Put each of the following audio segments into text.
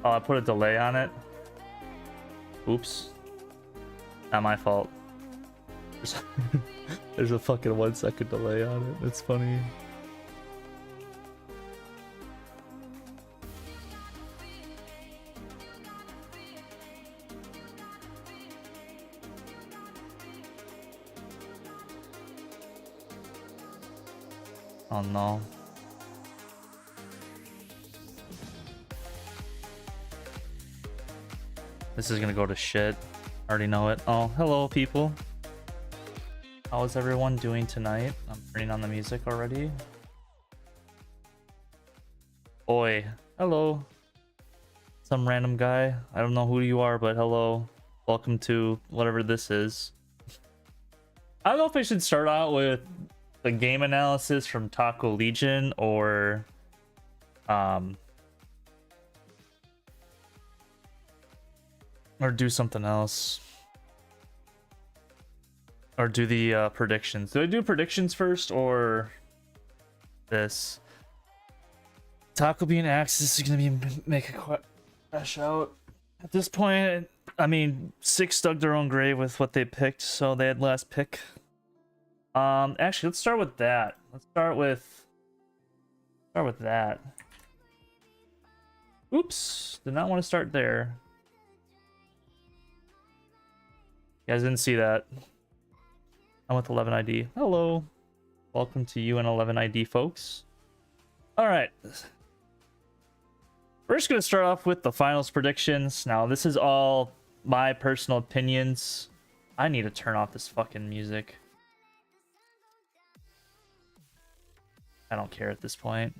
Oh, I put a delay on it. Oops. Not my fault. There's a fucking 1 second delay on it. That's funny. Oh no. This is gonna go to shit. I already know it. Oh, hello people. How is everyone doing tonight? I'm turning on the music already. Oi. Hello. Some random guy. I don't know who you are, but hello. Welcome to whatever this is. I don't know if I should start out with the game analysis from Taco Legion or do something else. Or do the predictions. Do I do predictions first or this? Taco being Axis is gonna be make a crash out. At this point, I mean, 6 dug their own grave with what they picked, so they had last pick. Actually, let's start with that. Let's start with that. Oops, did not want to start there. You guys didn't see that. I'm with 11 ID. Hello. Welcome to you and 11 ID, folks. All right. We're just going to start off with the finals predictions. Now, this is all my personal opinions. I need to turn off this fucking music. I don't care at this point.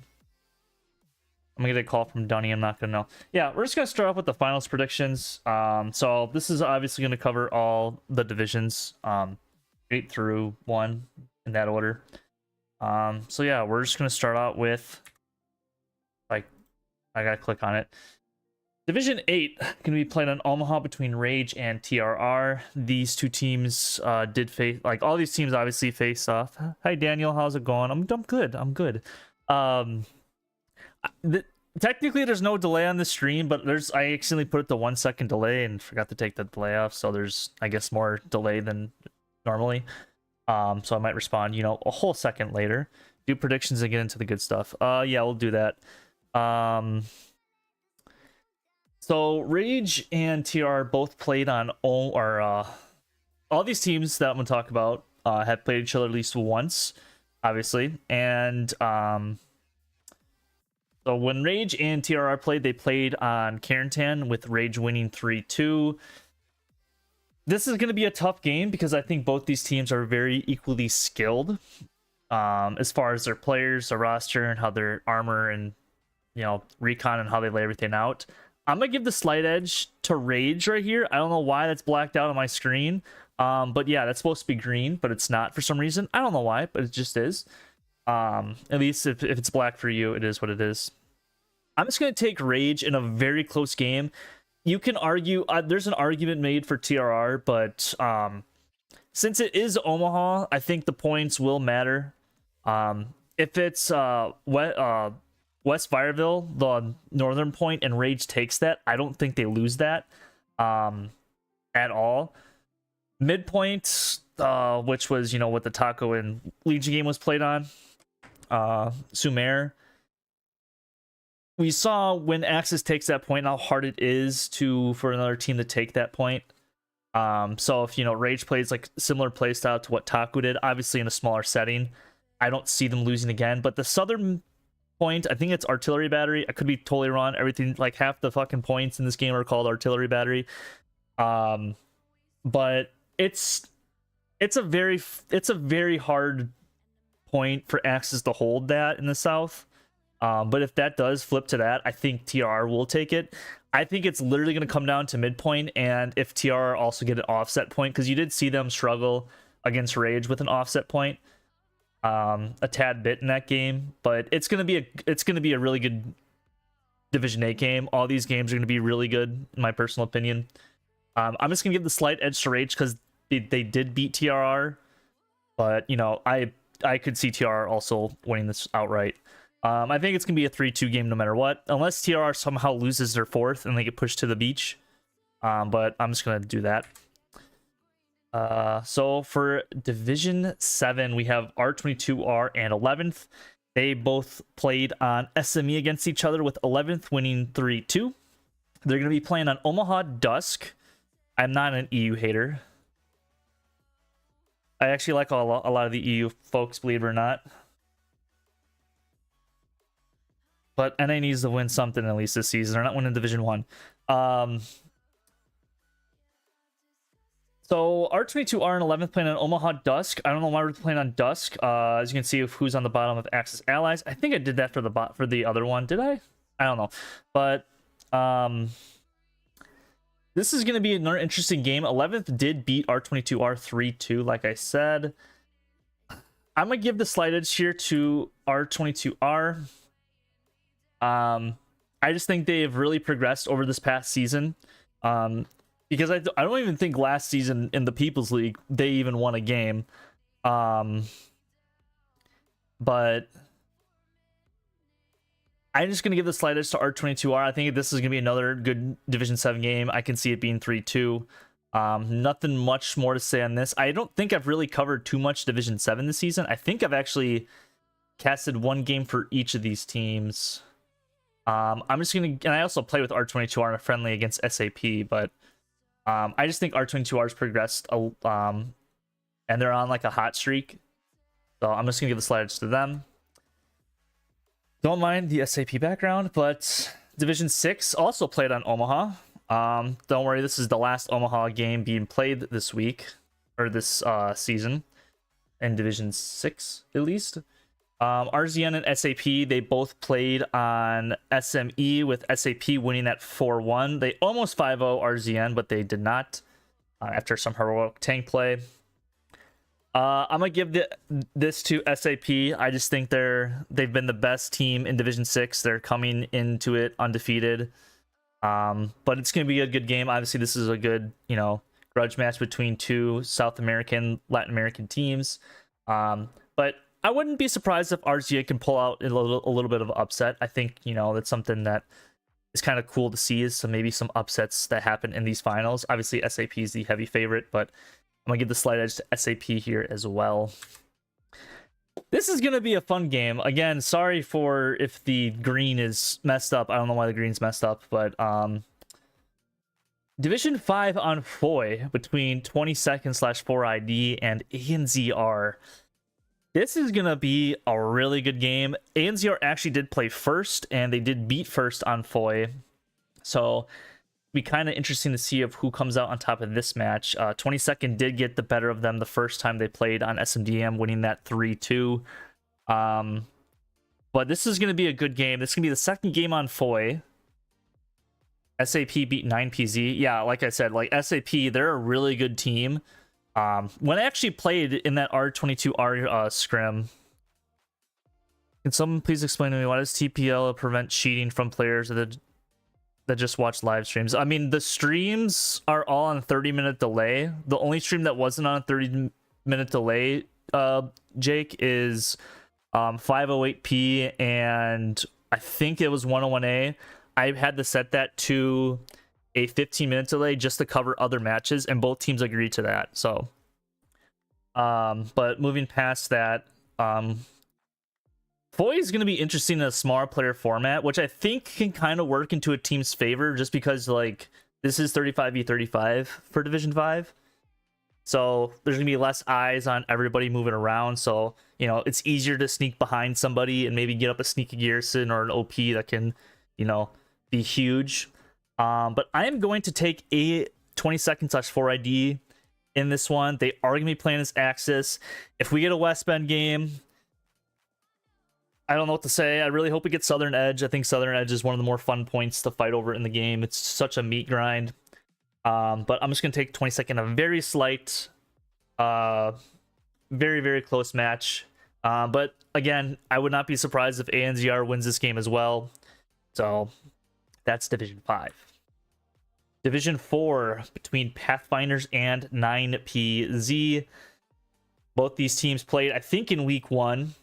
I'm gonna get a call from Dunny. I'm not gonna know. Yeah, we're just gonna start off with the finals predictions. So this is obviously gonna cover all the divisions, 8 through 1 in that order. So yeah, we're just gonna start out with, like, I gotta click on it. Division 8 can be played on Omaha between Rage and TRR. These two teams did face, like, all these teams obviously face off. Hi Daniel, how's it going? I'm good. I'm good. Technically there's no delay on the stream, but I accidentally put it to 1 second delay and forgot to take the delay off, so there's, I guess, more delay than normally. So I might respond, you know, a whole second later. Do predictions and get into the good stuff. Yeah, we'll do that. So Rage and TR both played on all these teams that I'm gonna talk about have played each other at least once, obviously. And so when Rage and TRR played, they played on Carentan with Rage winning 3-2. This is gonna be a tough game because I think both these teams are very equally skilled as far as their players, their roster, and how their armor and, you know, recon and how they lay everything out. I'm gonna give the slight edge to Rage right here. I don't know why that's blacked out on my screen. But yeah, that's supposed to be green, but it's not for some reason. I don't know why, but it just is. At least if it's black for you, it is what it is. I'm just gonna take Rage in a very close game. You can argue, there's an argument made for TRR, but since it is Omaha, I think the points will matter. If it's West Fireville, the northern point, and Rage takes that, I don't think they lose that at all. Midpoint, which was, you know, what the Taco and Legion game was played on, Sumer. We saw when Axis takes that point how hard it is for another team to take that point. So if, you know, Rage plays like similar playstyle to what Taco did, obviously in a smaller setting, I don't see them losing again. But the southern point, I think it's artillery battery. I could be totally wrong. Everything, like half the fucking points in this game are called artillery battery. But it's a very hard point for Axis to hold that in the south. But if that does flip to that, I think TR will take it. I think it's literally going to come down to midpoint, and if TR also get an offset point, because you did see them struggle against Rage with an offset point a tad bit in that game. But it's going to be a really good Division 8 game. All these games are going to be really good, in my personal opinion. I'm just going to give the slight edge to Rage because they did beat TRR, but, you know, I could see TR also winning this outright. I think it's going to be a 3-2 game no matter what, unless TRR somehow loses their fourth and they get pushed to the beach. But I'm just going to do that. So for Division 7, we have R22R and 11th. They both played on SME against each other, with 11th winning 3-2. They're going to be playing on Omaha Dusk. I'm not an EU hater. I actually like a lot of the EU folks, believe it or not. But NA needs to win something at least this season. They're not winning Division 1. So R22R and 11th playing on Omaha Dusk. I don't know why we're playing on Dusk. As you can see, who's on the bottom of Axis Allies. I think I did that for the other one. Did I? I don't know. But this is going to be another interesting game. 11th did beat R22R 3-2, like I said. I'm going to give the slight edge here to R22R. I just think they have really progressed over this past season. Because I don't even think last season in the People's League they even won a game. But I'm just going to give the slight edge to R22R. I think this is going to be another good Division 7 game. I can see it being 3-2. Nothing much more to say on this. I don't think I've really covered too much Division 7 this season. I think I've actually casted one game for each of these teams. I'm just going to... And I also play with R22R in a friendly against SAP, but I just think R22R's progressed, and they're on like a hot streak. So I'm just going to give the slight edge to them. Don't mind the SAP background, but Division 6 also played on Omaha. Don't worry, this is the last Omaha game being played this week, or this season, in Division 6 at least. RZN and SAP, they both played on SME, with SAP winning that 4-1. They almost 5-0 RZN, but they did not after some heroic tank play. I'm gonna give this to SAP. I just think they've been the best team in Division 6. They're coming into it undefeated. But it's gonna be a good game. Obviously, this is a good, grudge match between two South American, Latin American teams. But I wouldn't be surprised if RZA can pull out a little bit of an upset. I think, that's something that is kind of cool to see, is maybe some upsets that happen in these finals. Obviously, SAP is the heavy favorite, but I'm going to give the slight edge to SAP here as well. This is going to be a fun game. Again, sorry for if the green is messed up. I don't know why the green's messed up, but Division 5 on Foy between 22nd/4ID and ANZR. This is going to be a really good game. ANZR actually did play first, and they did beat first on Foy. So be kind of interesting to see of who comes out on top of this match. 22nd did get the better of them the first time they played on SMDM, winning that 3-2. But this is going to be a good game. This is going to be the second game on Foy. SAP beat 9PZ. Yeah, like I said, like SAP, they're a really good team. When I actually played in that R22R scrim, can someone please explain to me, why does TPL prevent cheating from players that just watch live streams? I mean, the streams are all on a 30-minute delay. The only stream that wasn't on a 30-minute delay, Jake, is 508p, and I think it was 101A. I had to set that to a 15-minute delay just to cover other matches, and both teams agreed to that. So but moving past that, Foy is going to be interesting in a smaller player format, which I think can kind of work into a team's favor, just because like this is 35v35 for Division 5, so there's gonna be less eyes on everybody moving around. So it's easier to sneak behind somebody and maybe get up a sneaky Garrison or an OP that can be huge. But I am going to take a 22nd/4ID in this one. They are going to be playing as Axis. If we get a West Bend game, I don't know what to say. I really hope we get Southern Edge. I think Southern Edge is one of the more fun points to fight over in the game. It's such a meat grind. But I'm just going to take 22nd, a very slight, very, very close match. But again, I would not be surprised if ANZR wins this game as well. So that's Division 5. Division 4 between Pathfinders and 9PZ. Both these teams played, I think, in week 1,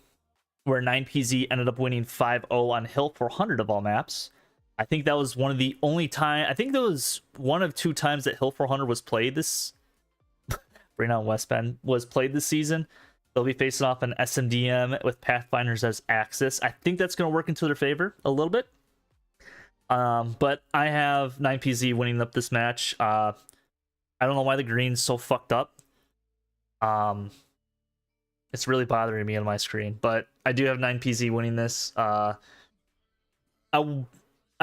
where 9PZ ended up winning 5-0 on Hill 400 of all maps. I think that was one of the only time. I think that was one of 2 times that Hill 400 was played this. Bring on West Bend was played this season. They'll be facing off an SMDM with Pathfinders as Axis. I think that's going to work into their favor a little bit. But I have 9PZ winning up this match. I don't know why the green's so fucked up. It's really bothering me on my screen, but I do have 9PZ winning this. I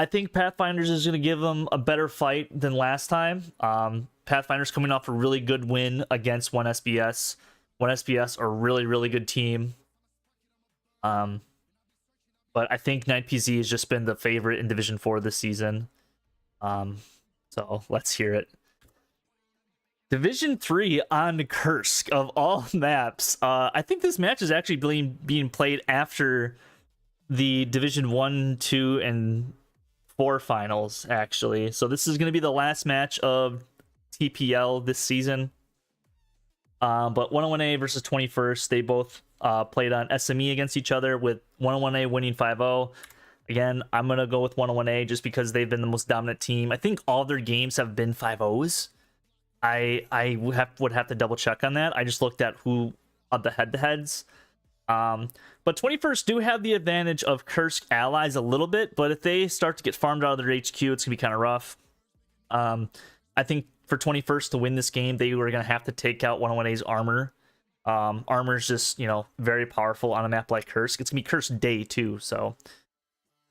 think Pathfinders is going to give them a better fight than last time. Pathfinders coming off a really good win against 1SBS. 1SBS are a really, really good team. But I think 9PZ has just been the favorite in Division 4 this season. So let's hear it. Division 3 on Kursk of all maps. I think this match is actually being played after the Division 1, 2, and 4 finals, actually. So this is going to be the last match of TPL this season. But 101A versus 21st, they both played on SME against each other, with 101A winning 5-0. Again, I'm going to go with 101A just because they've been the most dominant team. I think all their games have been 5-0s. I would have to double check on that. I just looked at who of the head-to-heads. But 21st do have the advantage of Kursk allies a little bit, but if they start to get farmed out of their HQ, it's going to be kind of rough. I think for 21st to win this game, they were going to have to take out 101A's armor. Armor is just, very powerful on a map like Kursk. It's going to be Kursk Day, too, so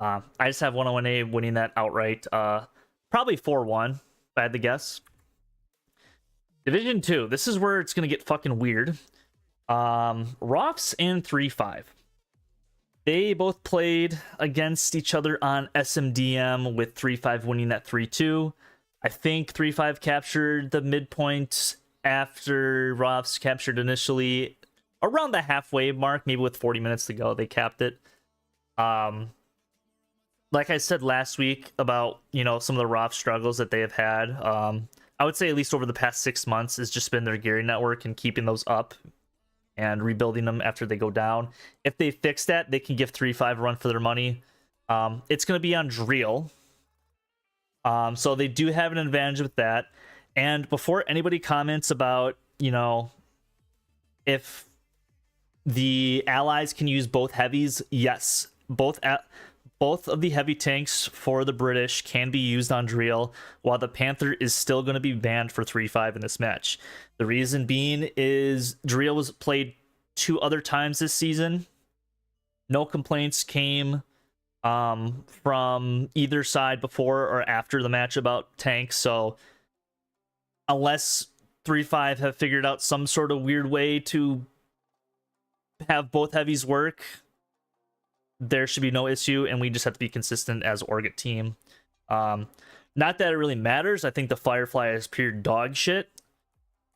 I just have 101A winning that outright. Probably 4-1, if I had to guess. Division 2, this is where it's going to get fucking weird. Rofs and 3-5. They both played against each other on SMDM, with 3-5 winning that 3-2. I think 3-5 captured the midpoint after Rofs captured initially around the halfway mark, maybe with 40 minutes to go. They capped it. Like I said last week about, some of the Rofs struggles that they have had. I would say at least over the past 6 months has just been their gearing network and keeping those up and rebuilding them after they go down. If they fix that, they can give 3-5 a run for their money. It's going to be on Drill. So they do have an advantage with that. And before anybody comments about, if the allies can use both heavies, yes. Both of the heavy tanks for the British can be used on Drill, while the Panther is still going to be banned for 3-5 in this match. The reason being is Drill was played 2 other times this season. No complaints came from either side before or after the match about tanks, so unless 3-5 have figured out some sort of weird way to have both heavies work, there should be no issue, and we just have to be consistent as Orgut team. Not that it really matters. I think the Firefly is pure dog shit.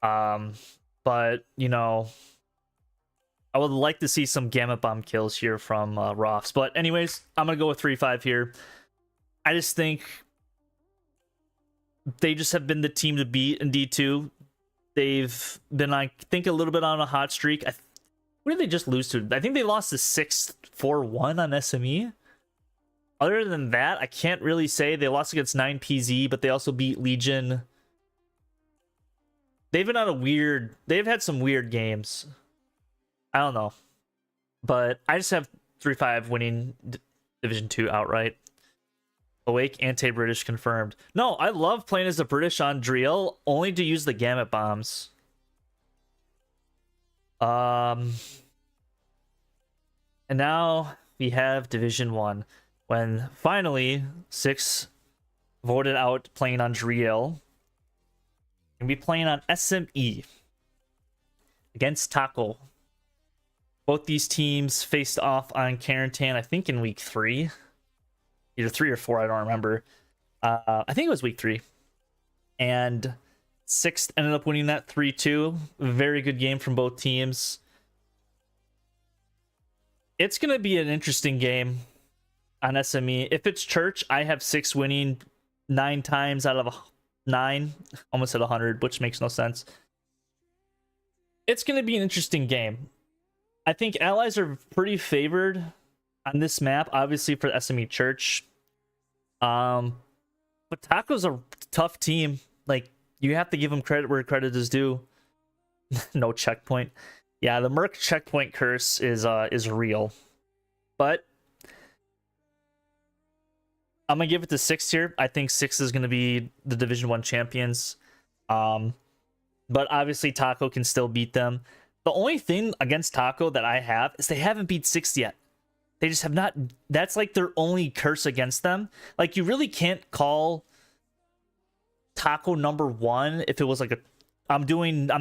But, I would like to see some Gamut Bomb kills here from Rofs. But anyways, I'm going to go with 3-5 here. I just think they just have been the team to beat in D2. They've been, I think, a little bit on a hot streak. What did they just lose to? I think they lost to 6-4-1 on SME. Other than that, I can't really say. They lost against 9PZ, but they also beat Legion. They've been on they've had some weird games. I don't know. But I just have 3-5 winning Division 2 outright. Awake anti-British confirmed. No, I love playing as the British on Drill, only to use the Gamut Bombs. And now we have Division 1, when finally 6 voted out playing on Drill. And be playing on SME against Taco. Both these teams faced off on Carentan, I think in week 3. Either 3 or 4, I don't remember. I think it was week 3. And 6th ended up winning that 3-2. Very good game from both teams. It's going to be an interesting game on SME. If it's Church, I have 6 winning 9 times out of 9. Almost at 100, which makes no sense. It's going to be an interesting game. I think allies are pretty favored on this map, obviously for SME Church. But Taco's a tough team. Like, you have to give him credit where credit is due. No checkpoint. Yeah, the Merc checkpoint curse is real. But I'm gonna give it to 6 here. I think 6 is gonna be the Division 1 champions. But obviously Taco can still beat them. The only thing against Taco that I have is they haven't beat 6 yet. They just have not. That's like their only curse against them. Like, you really can't call Taco number 1 if it was like a. I'm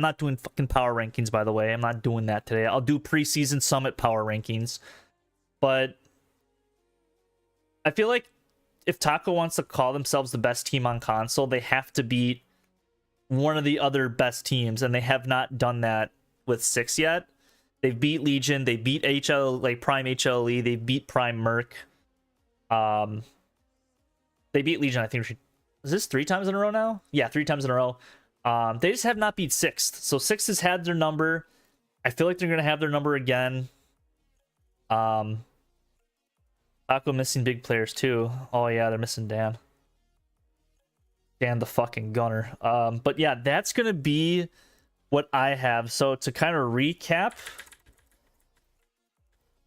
not doing fucking power rankings, by the way. I'm not doing that today. I'll do preseason summit power rankings. But I feel like if Taco wants to call themselves the best team on console, they have to beat one of the other best teams, and they have not done that with 6 yet. They beat Legion, they beat Prime HLE, they beat Prime Merc. They beat Legion, I think. Is this 3 times in a row now? Yeah, 3 times in a row. They just have not beat 6th. So 6 has had their number. I feel like they're gonna have their number again. Taco missing big players too. Oh yeah, they're missing Dan. Dan the fucking gunner. But yeah, that's gonna be what I have. So to kind of recap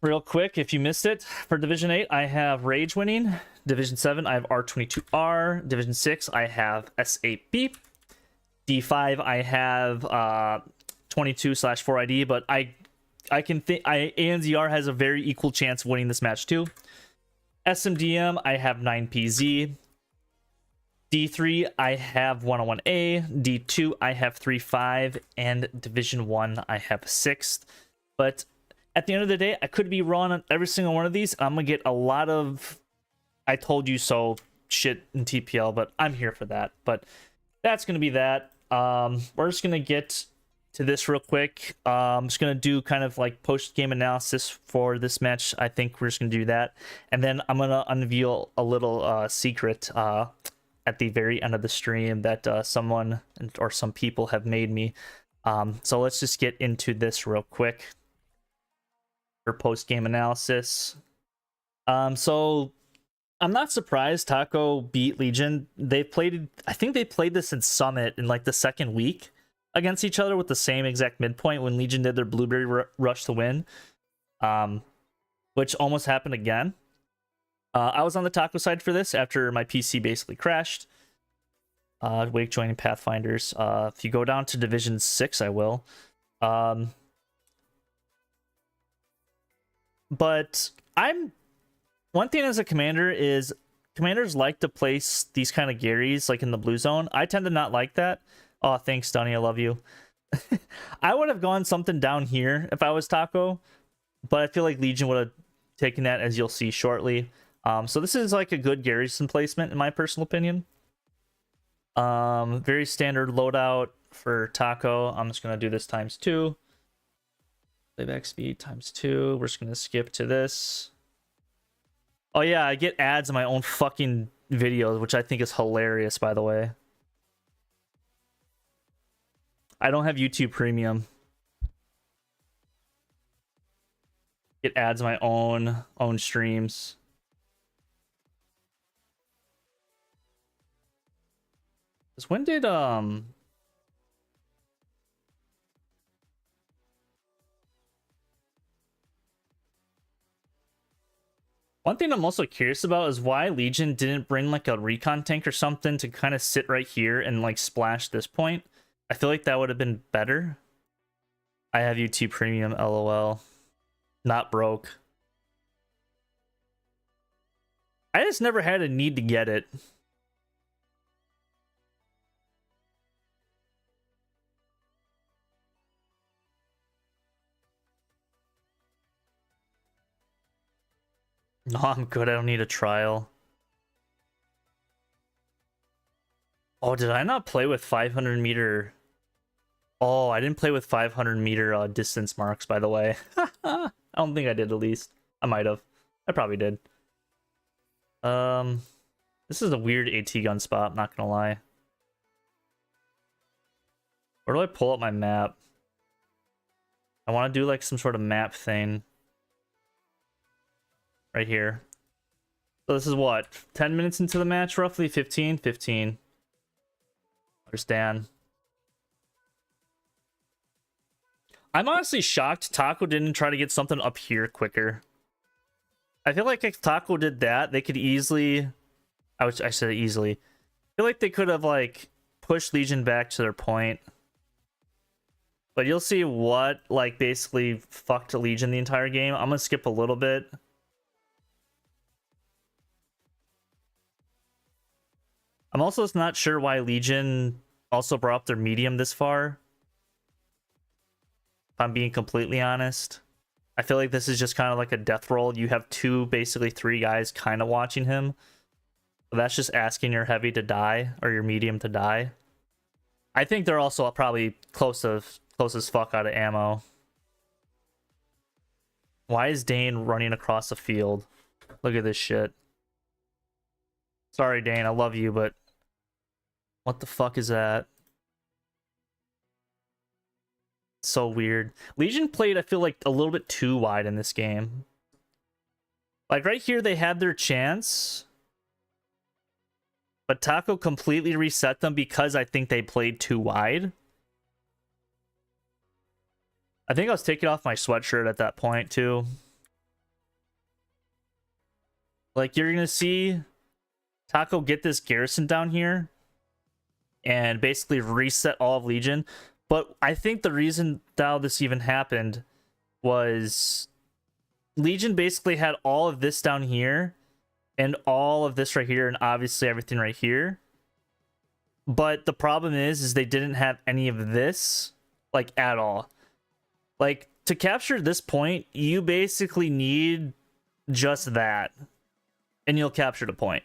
real quick, if you missed it, for Division 8, I have Rage winning. Division 7, I have R22R. Division 6, I have S8B. D5, I have 22/4ID, but I can think ANZR has a very equal chance of winning this match too. SMDM, I have 9PZ. D3, I have 101A. D2, I have 3-5. And Division 1, I have 6th. But at the end of the day, I could be wrong on every single one of these. I'm going to get a lot of I told you so shit in TPL, but I'm here for that. But that's going to be that. We're just going to get to this real quick. I'm just going to do kind of like post-game analysis for this match. I think we're just going to do that. And then I'm going to unveil a little secret at the very end of the stream that someone or some people have made me. So let's just get into this real quick for post-game analysis. So I'm not surprised Taco beat Legion. I think they played this in Summit in like the second week against each other with the same exact midpoint when Legion did their Blueberry Rush to win, which almost happened again. I was on the Taco side for this after my PC basically crashed. Wake joining Pathfinders. If you go down to Division 6, I will. But one thing as a commander is commanders like to place these kind of Garys like in the blue zone. I tend to not like that. Oh, thanks, Dunny. I love you. I would have gone something down here if I was Taco, but I feel like Legion would have taken that, as you'll see shortly. So this is like a good Garrison placement in my personal opinion. Very standard loadout for Taco. I'm just gonna do this ×2. Playback speed ×2. We're just gonna skip to this. Oh yeah, I get ads in my own fucking videos, which I think is hilarious, by the way. I don't have YouTube Premium. Get ads in my own streams. When did one thing I'm also curious about is why Legion didn't bring like a recon tank or something to kind of sit right here and like splash this point. I feel like that would have been better. I have YouTube Premium, LOL. Not broke. I just never had a need to get it. No, I'm good. I don't need a trial. Oh, did I not play with 500 meter? Oh, I didn't play with 500 meter distance marks, by the way. I don't think I did, at least. I might have. I probably did. This is a weird AT gun spot, not gonna lie. Where do I pull up my map? I want to do like some sort of map thing right here. So this is what, 10 minutes into the match, roughly 15. There's Dan. I'm honestly shocked Taco didn't try to get something up here quicker. I feel like if Taco did that, they could easily... I said easily. I feel like they could have, like, pushed Legion back to their point. But you'll see what, like, basically fucked Legion the entire game. I'm gonna skip a little bit. I'm also not sure why Legion also brought up their medium this far. If I'm being completely honest. I feel like this is just kind of like a death roll. You have basically three guys kind of watching him. So that's just asking your heavy to die or your medium to die. I think they're also probably close as fuck out of ammo. Why is Dane running across the field? Look at this shit. Sorry, Dane, I love you, but what the fuck is that? So weird. Legion played, I feel like, a little bit too wide in this game. Like right here, they had their chance. But Taco completely reset them because I think they played too wide. I think I was taking off my sweatshirt at that point, too. Like, you're going to see Taco get this garrison down here and basically reset all of Legion. But I think the reason how this even happened was Legion basically had all of this down here and all of this right here and obviously everything right here. But the problem is they didn't have any of this, like, at all. Like, to capture this point, you basically need just that, and you'll capture the point.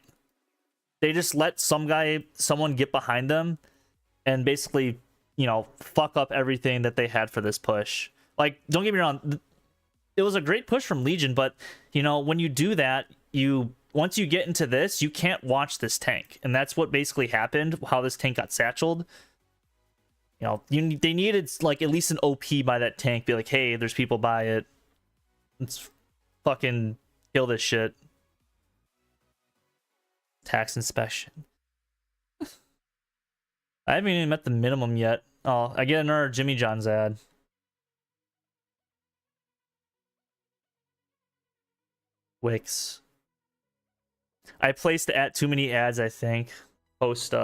They just let someone get behind them and basically, you know, fuck up everything that they had for this push. Like, don't get me wrong, it was a great push from Legion, but, you know, when you do that, once you get into this, you can't watch this tank. And that's what basically happened, how this tank got satcheled. You know, they needed, like, at least an OP by that tank. Be like, hey, there's people by it. Let's fucking kill this shit. Tax inspection. I haven't even met the minimum yet. Oh, I get another Jimmy John's ad. Wix. I placed at too many ads, I think. Post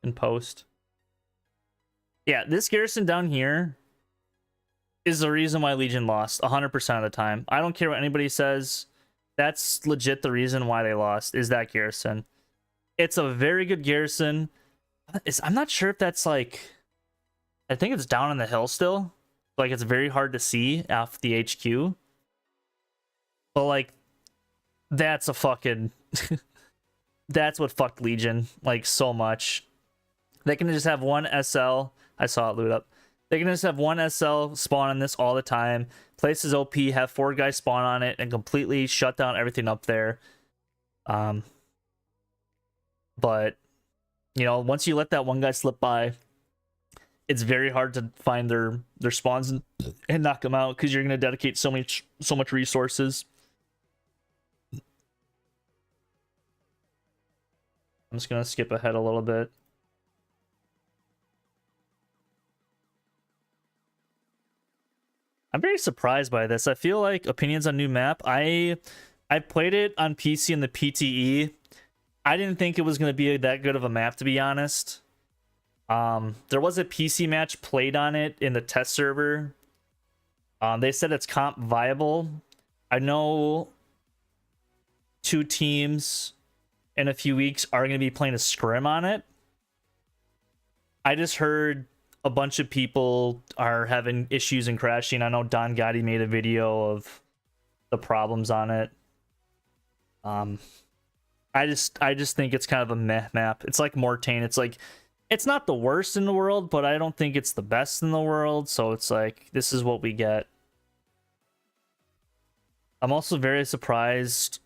and post. Yeah, this garrison down here is the reason why Legion lost 100% of the time. I don't care what anybody says. That's legit the reason why they lost, is that garrison. It's a very good garrison. I'm not sure if that's like... I think it's down on the hill still. Like, it's very hard to see off the HQ. But, like, that's a fucking... that's what fucked Legion, like, so much. They can just have one SL. I saw it loot up. They can just have one SL spawn on this all the time. Places OP, have 4 guys spawn on it, and completely shut down everything up there. But, you know, once you let that one guy slip by, it's very hard to find their spawns and knock them out, because you're going to dedicate so much resources. I'm just going to skip ahead a little bit. I'm very surprised by this. I feel like opinions on new map. I played it on PC in the PTE. I didn't think it was going to be that good of a map, to be honest. There was a PC match played on it in the test server. They said it's comp viable. I know 2 teams in a few weeks are going to be playing a scrim on it. I just heard a bunch of people are having issues and crashing. I know Don Gotti made a video of the problems on it. I just think it's kind of a meh map. It's like Mortain. It's like, it's not the worst in the world, but I don't think it's the best in the world. So it's like, this is what we get. I'm also very surprised.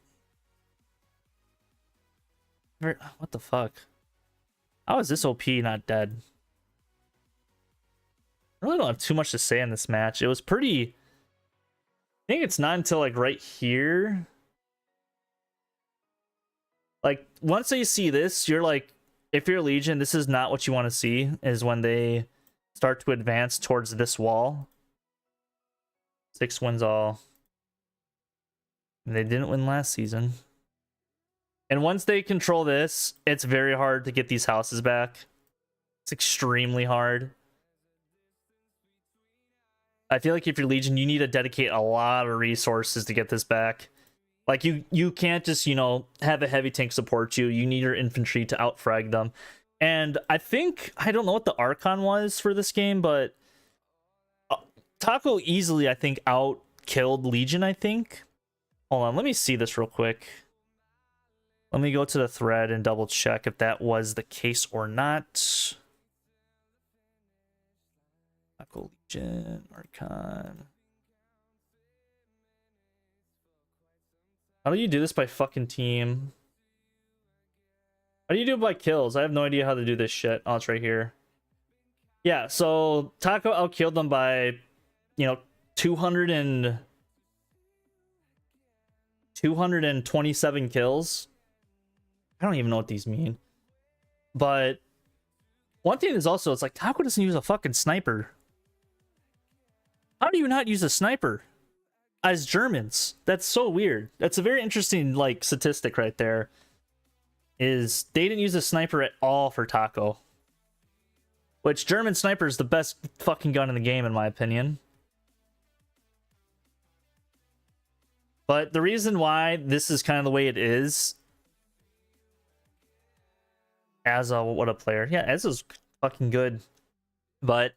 What the fuck? How is this OP not dead? I really don't have too much to say on this match. It was pretty... I think it's not until like right here. Like once you see this, you're like, if you're Legion, this is not what you want to see, is when they start to advance towards this wall. 6 wins all. And they didn't win last season. And once they control this, it's very hard to get these houses back. It's extremely hard. I feel like if you're Legion, you need to dedicate a lot of resources to get this back. Like, you can't just, you know, have a heavy tank support you. You need your infantry to outfrag them. And I think, I don't know what the Archon was for this game, but Taco easily, I think, out-killed Legion, I think. Hold on, let me see this real quick. Let me go to the thread and double check if that was the case or not. Taco Legion, Archon. How do you do this by fucking team? How do you do it by kills? I have no idea how to do this shit. Oh, it's right here. Yeah, so Taco outkilled them by, you know, 227 kills. I don't even know what these mean. But one thing is also, it's like Taco doesn't use a fucking sniper. How do you not use a sniper as Germans? That's so weird. That's a very interesting, like, statistic right there. Is they didn't use a sniper at all for Taco. Which, German sniper is the best fucking gun in the game, in my opinion. But the reason why this is kind of the way it is, as a, what a player. Yeah, Ez is fucking good. But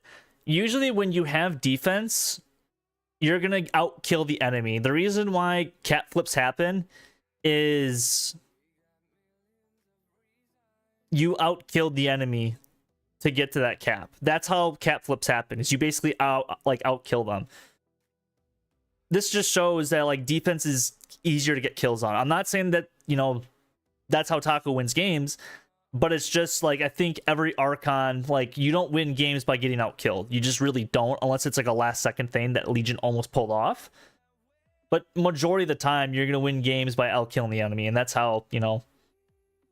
usually when you have defense, you're gonna outkill the enemy. The reason why cap flips happen is you outkilled the enemy to get to that cap. That's how cap flips happen, is you basically outkill them. This just shows that, like, defense is easier to get kills on. I'm not saying that, you know, that's how Taco wins games, but it's just, like, I think every Archon, like, you don't win games by getting outkilled. You just really don't, unless it's, like, a last-second thing that Legion almost pulled off. But majority of the time, you're going to win games by outkilling the enemy, and that's how, you know,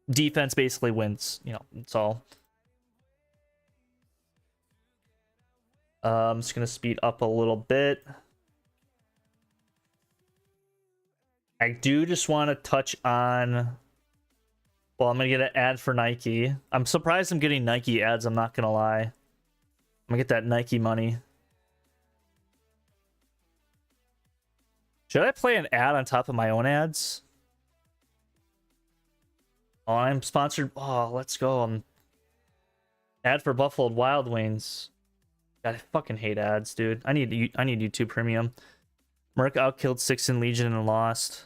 defense basically wins. You know, it's all. I'm just going to speed up a little bit. I do just want to touch on... Well, I'm going to get an ad for Nike. I'm surprised I'm getting Nike ads, I'm not going to lie. I'm going to get that Nike money. Should I play an ad on top of my own ads? Oh, I'm sponsored. Oh, let's go. Ad for Buffalo Wild Wings. God, I fucking hate ads, dude. I need YouTube Premium. Merc outkilled 6 in Legion and lost.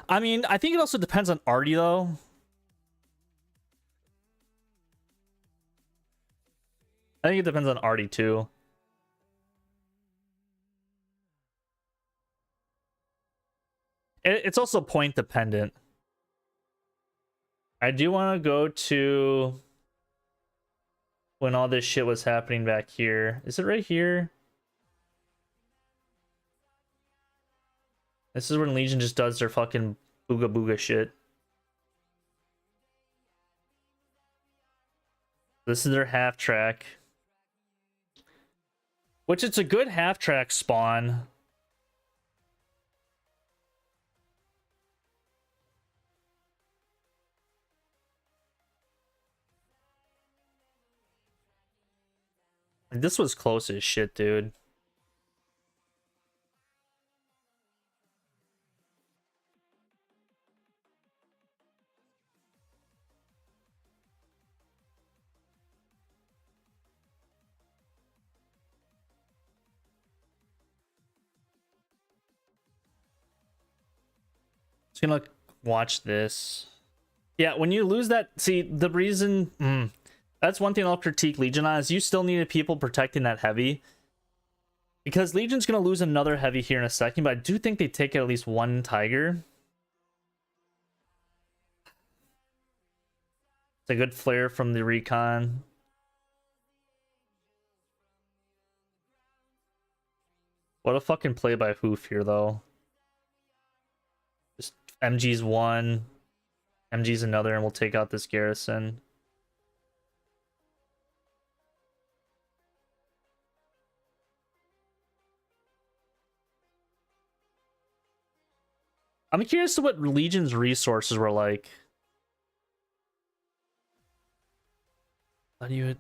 I mean, I think it also depends on Artie, though. I think it depends on Artie, too. It's also point dependent. I do want to go to when all this shit was happening back here. Is it right here? This is when Legion just does their fucking booga booga shit. This is their half track. Which, it's a good half track spawn. This was close as shit, dude. Just gonna watch this. Yeah, when you lose that, see, the reason that's one thing I'll critique Legion on, is you still needed people protecting that heavy, because Legion's gonna lose another heavy here in a second, but I do think they take at least one Tiger. It's a good flare from the recon. What a fucking play by Hoof here, though. Just MG's one, MG's another, and we'll take out this garrison. I'm curious to what Legion's resources were like. How do you...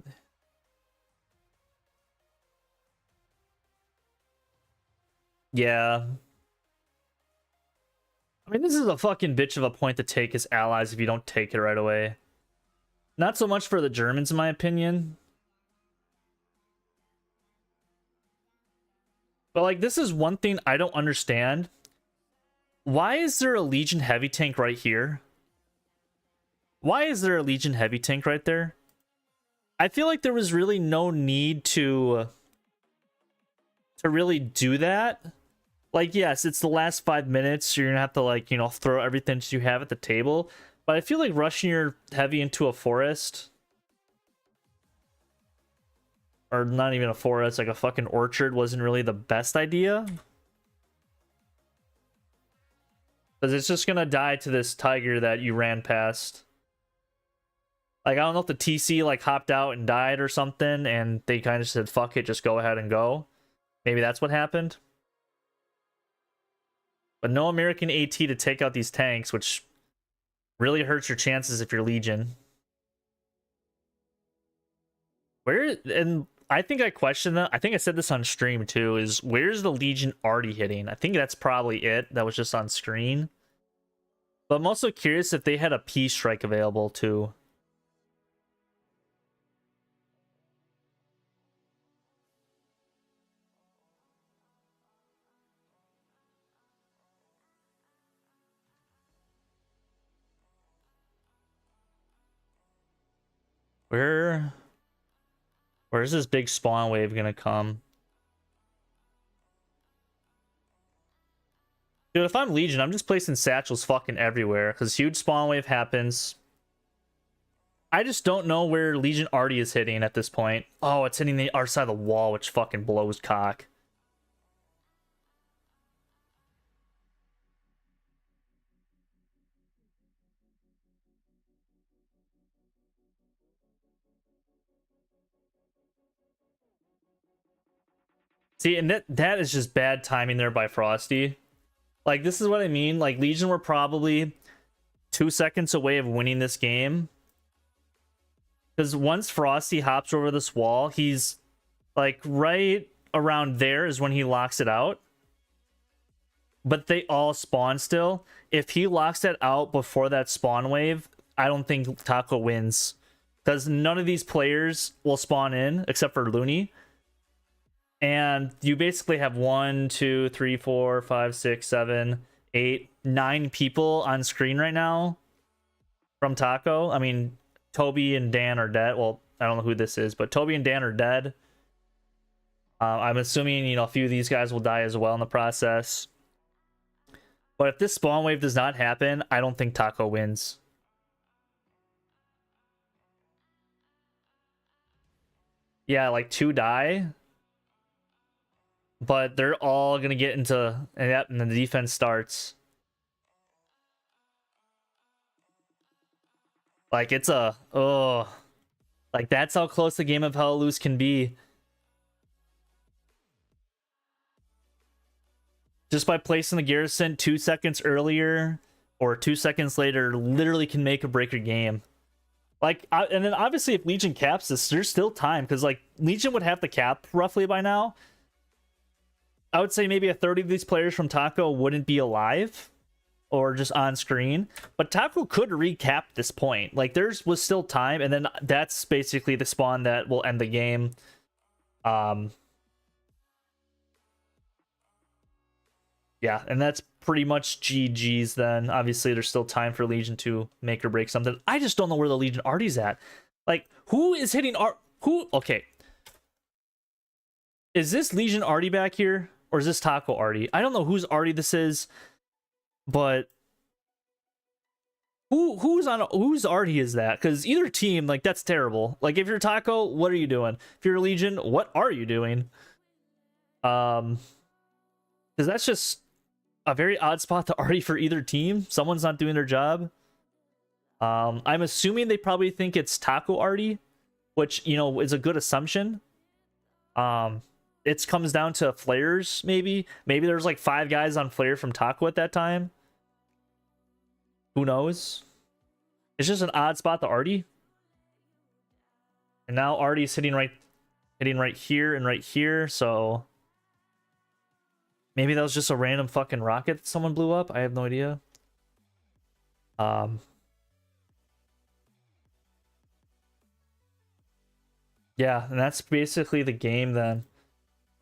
Yeah. I mean, this is a fucking bitch of a point to take as allies if you don't take it right away. Not so much for the Germans, in my opinion. But, like, this is one thing I don't understand. Why is there a Legion heavy tank right here? Why is there a Legion heavy tank right there? I feel like there was really no need to really do that. Like, yes, it's the last 5 minutes. So you're gonna have to, like, you know, throw everything that you have at the table. But I feel like rushing your heavy into a forest, or not even a forest, like a fucking orchard, wasn't really the best idea. Because it's just gonna die to this tiger that you ran past. Like, I don't know if the TC, like, hopped out and died or something, and they kind of said, fuck it, just go ahead and go. Maybe that's what happened. But no American AT to take out these tanks, which really hurts your chances if you're Legion. And I think I questioned that. I think I said this on stream too, is where's the Legion already hitting? I think that's probably it. That was just on screen. But I'm also curious if they had a Peace Strike available too. Where's this big spawn wave gonna come? Dude, if I'm Legion, I'm just placing satchels fucking everywhere, because huge spawn wave happens. I just don't know where Legion Arty is hitting at this point. Oh, it's hitting the other side of the wall, which fucking blows cock. See, and that is just bad timing there by Frosty. Like, this is what I mean. Like, Legion were probably 2 seconds away of winning this game. Because once Frosty hops over this wall, he's, like, right around there is when he locks it out. But they all spawn still. If he locks that out before that spawn wave, I don't think Taco wins. Because none of these players will spawn in, except for Looney. And you basically have 1, 2, 3, 4, 5, 6, 7, 8, 9 people on screen right now from Taco. I mean, Toby and Dan are dead. Well, I don't know who this is, but Toby and Dan are dead. I'm assuming, you know, a few of these guys will die as well in the process. But if this spawn wave does not happen, I don't think Taco wins. Yeah, like 2 die. But they're all going to get into... And the defense starts. Like, it's a... Oh. Like, that's how close the game of Hell Loose can be. Just by placing the garrison 2 seconds earlier or 2 seconds later literally can make or break your game. Like, and then obviously if Legion caps this, there's still time. Because, like, Legion would have the cap roughly by now. I would say maybe a third of these players from Taco wouldn't be alive or just on screen, but Taco could recap this point. Like, was still time, and then that's basically the spawn that will end the game. Yeah, and that's pretty much GG's then. Obviously, there's still time for Legion to make or break something. I just don't know where the Legion Arty's at. Like, who is hitting who? Okay. Is this Legion Arty back here? Or is this Taco Arty? I don't know whose Arty this is, but Whose arty is that? Because either team, like, that's terrible. Like, if you're Taco, what are you doing? If you're Legion, what are you doing? Because that's just a very odd spot to arty for either team. Someone's not doing their job. I'm assuming they probably think it's Taco arty, which, you know, is a good assumption. It comes down to flares, maybe. Maybe there's like 5 guys on flare from Taco at that time. Who knows? It's just an odd spot to arty. And now Artie's hitting right here and right here, so maybe that was just a random fucking rocket that someone blew up. I have no idea. Yeah, and that's basically the game then.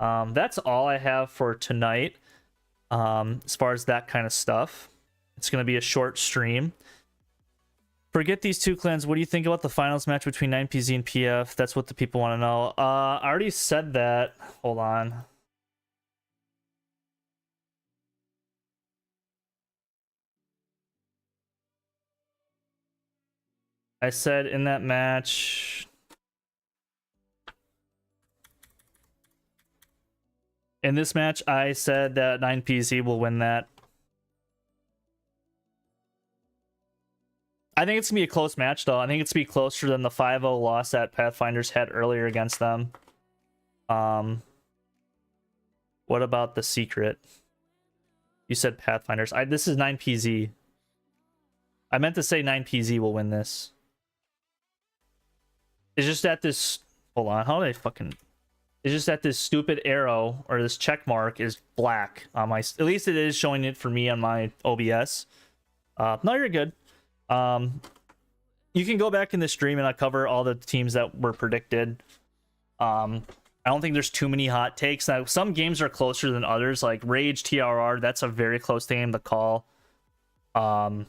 That's all I have for tonight. As far as that kind of stuff. It's gonna be a short stream. Forget these two clans. What do you think about the finals match between 9PZ and PF? That's what the people want to know. I already said that. Hold on. I said in that match... In this match, I said that 9PZ will win that. I think it's going to be a close match, though. I think it's going to be closer than the 5-0 loss that Pathfinders had earlier against them. What about the secret? You said Pathfinders. This is 9PZ. I meant to say 9PZ will win this. It's just that this... Hold on. How did I fucking... It's just that this stupid arrow, or this check mark, is black on my... At least it is showing it for me on my OBS. No, you're good. You can go back in the stream and I cover all the teams that were predicted. I don't think there's too many hot takes. Now, some games are closer than others, like Rage TRR. That's a very close game to call. Like,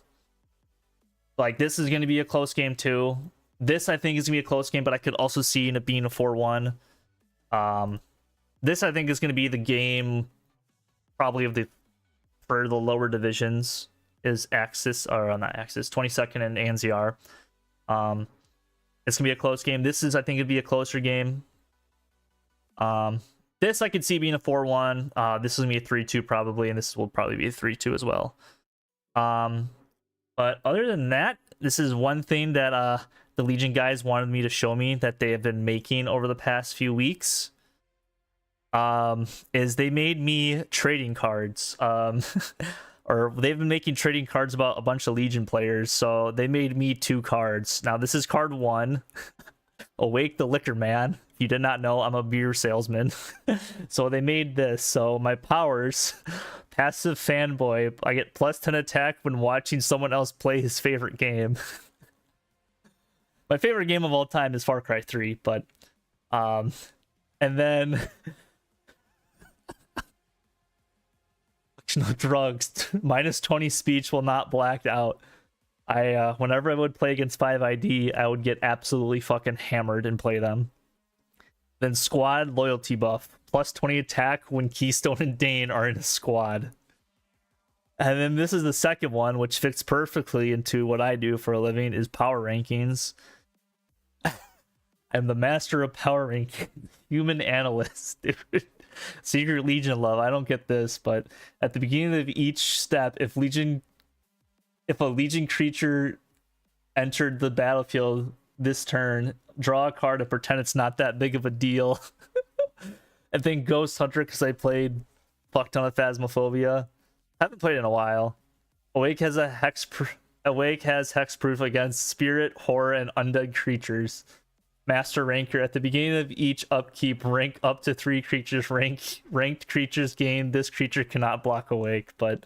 this is going to be a close game too. This, I think, is going to be a close game, but I could also see it being a 4-1. This, I think, is going to be the game probably for the lower divisions. Is Axis, or not Axis, 22nd and ANZR. It's gonna be a close game. This is, I think, it'd be a closer game. This I could see being a 4-1. This is gonna be a 3-2 probably, and this will probably be a 3-2 as well. But other than that, this is one thing that the Legion guys wanted me to show me that they have been making over the past few weeks. Is they made me trading cards. Or they've been making trading cards about a bunch of Legion players, so they made me 2 cards. Now, this is card 1. Awake the Liquor Man. If you did not know, I'm a beer salesman. So they made this. So my powers, passive fanboy, I get +10 attack when watching someone else play his favorite game. My favorite game of all time is Far Cry 3, but... And then... drugs, -20 speech will not blacked out. Whenever I would play against 5ID, I would get absolutely fucking hammered and play them. Then squad loyalty buff, +20 attack when Keystone and Dane are in a squad. And then this is the second one, which fits perfectly into what I do for a living, is power rankings. I'm the master of power ranking, human analyst, dude. Secret Legion love. I don't get this, but at the beginning of each step, if a Legion creature entered the battlefield this turn, draw a card and pretend it's not that big of a deal. And then Ghost Hunter, because I played fuck ton of Phasmophobia. Haven't played in a while. Awake has hexproof against spirit, horror, and undead creatures. Master ranker at the beginning of each upkeep, rank up to 3 creatures. Ranked creatures gain. This creature cannot block Awake. But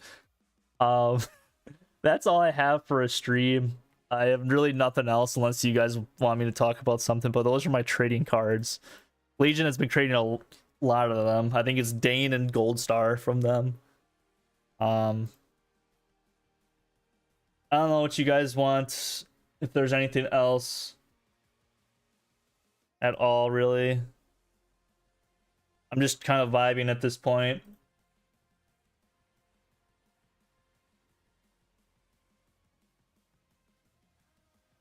that's all I have for a stream. I have really nothing else unless you guys want me to talk about something. But those are my trading cards. Legion has been trading a lot of them. I think it's Dane and Goldstar from them. I don't know what you guys want. If there's anything else at all, really. I'm just kind of vibing at this point.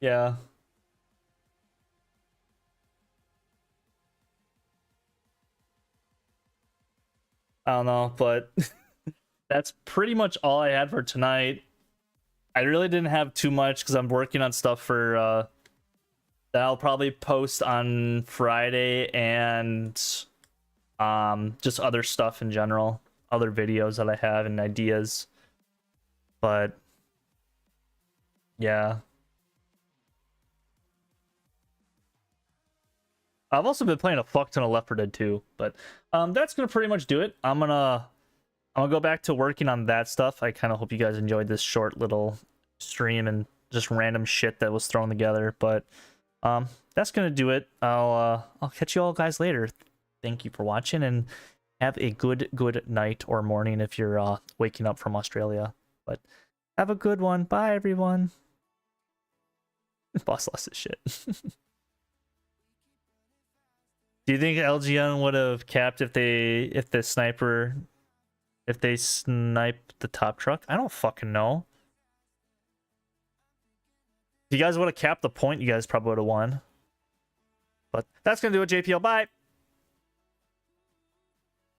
Yeah. I don't know, but that's pretty much all I had for tonight. I really didn't have too much because I'm working on stuff for that I'll probably post on Friday, and just other stuff in general, other videos that I have and ideas. But yeah. I've also been playing a fuck ton of Left 4 Dead 2, but that's gonna pretty much do it. I'm gonna go back to working on that stuff. I kind of hope you guys enjoyed this short little stream and just random shit that was thrown together. But that's gonna do it. I'll catch you all guys later. Thank you for watching, and have a good night or morning if you're waking up from Australia. But have a good one. Bye everyone. Boss lost his shit. Do you think LGN would have capped if they sniped the top truck? I don't fucking know. If you guys would have capped the point, you guys probably would have won. But that's gonna do it, JPL. Bye.